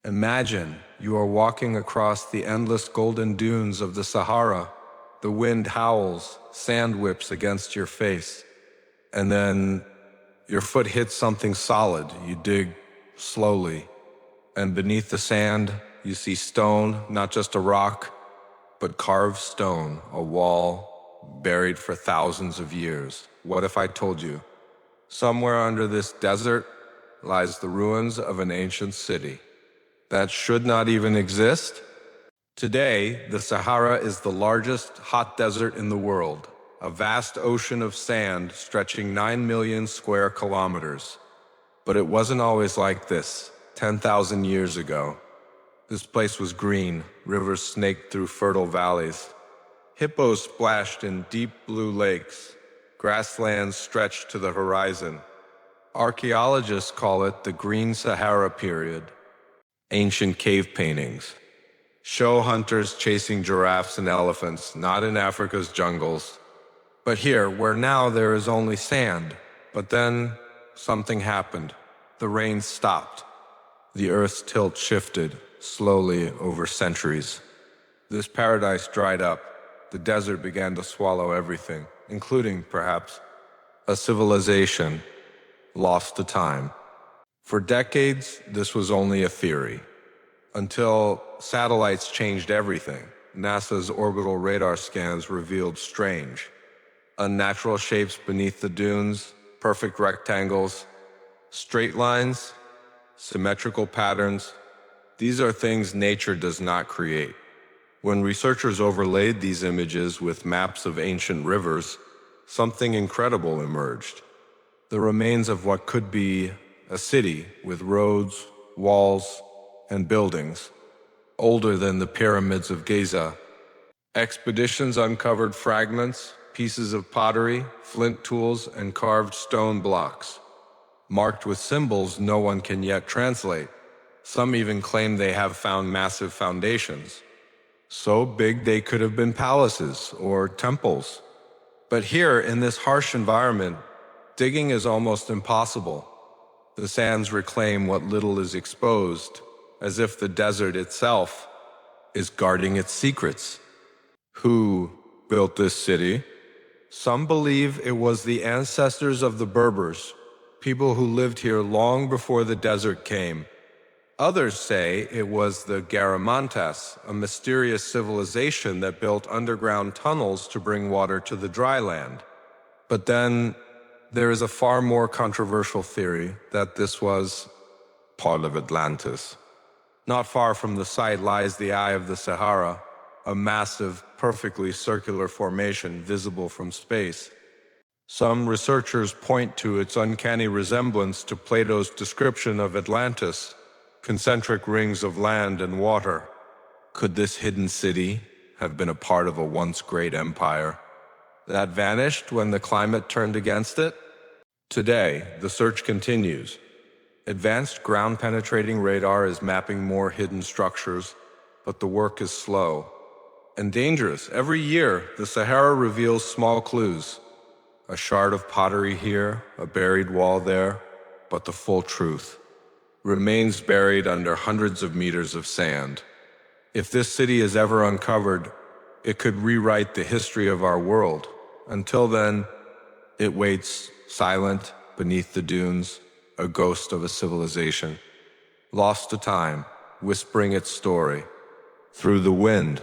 Imagine you are walking across the endless golden dunes of the Sahara. The wind howls, sand whips against your face, and then your foot hits something solid. You dig slowly, and beneath the sand, you see stone, not just a rock, but carved stone, a wall buried for thousands of years. What if I told you? Somewhere under this desert lies the ruins of an ancient city that should not even exist? Today, the Sahara is the largest hot desert in the world, a vast ocean of sand stretching 9 million square kilometers. But it wasn't always like this. 10,000 years ago, this place was green, rivers snaked through fertile valleys. Hippos splashed in deep blue lakes. Grasslands stretched to the horizon. Archaeologists call it the Green Sahara period. Ancient cave paintings show hunters chasing giraffes and elephants, not in Africa's jungles, but here, where now there is only sand. But then something happened. The rain stopped. The Earth's tilt shifted, slowly over centuries. This paradise dried up. The desert began to swallow everything, including, perhaps, a civilization lost to time. For decades, this was only a theory, until satellites changed everything. NASA's orbital radar scans revealed strange, unnatural shapes beneath the dunes, perfect rectangles, straight lines, symmetrical patterns. These are things nature does not create. When researchers overlaid these images with maps of ancient rivers, something incredible emerged. The remains of what could be a city with roads, walls, and buildings, older than the pyramids of Giza. Expeditions uncovered fragments, pieces of pottery, flint tools, and carved stone blocks, marked with symbols no one can yet translate. Some even claim they have found massive foundations, so big they could have been palaces or temples. But here, in this harsh environment, digging is almost impossible. The sands reclaim what little is exposed, as if the desert itself is guarding its secrets. Who built this city? Some believe it was the ancestors of the Berbers, people who lived here long before the desert came. Others say it was the Garamantes, a mysterious civilization that built underground tunnels to bring water to the dry land. But then there is a far more controversial theory that this was part of Atlantis. Not far from the site lies the Eye of the Sahara, a massive, perfectly circular formation visible from space. Some researchers point to its uncanny resemblance to Plato's description of Atlantis, concentric rings of land and water. Could this hidden city have been a part of a once great empire that vanished when the climate turned against it? Today, the search continues. Advanced ground-penetrating radar is mapping more hidden structures, but the work is slow and dangerous. Every year, the Sahara reveals small clues. A shard of pottery here, a buried wall there, but the full truth remains buried under hundreds of meters of sand. If this city is ever uncovered, it could rewrite the history of our world. Until then, it waits, silent, beneath the dunes, a ghost of a civilization, lost to time, whispering its story through the wind.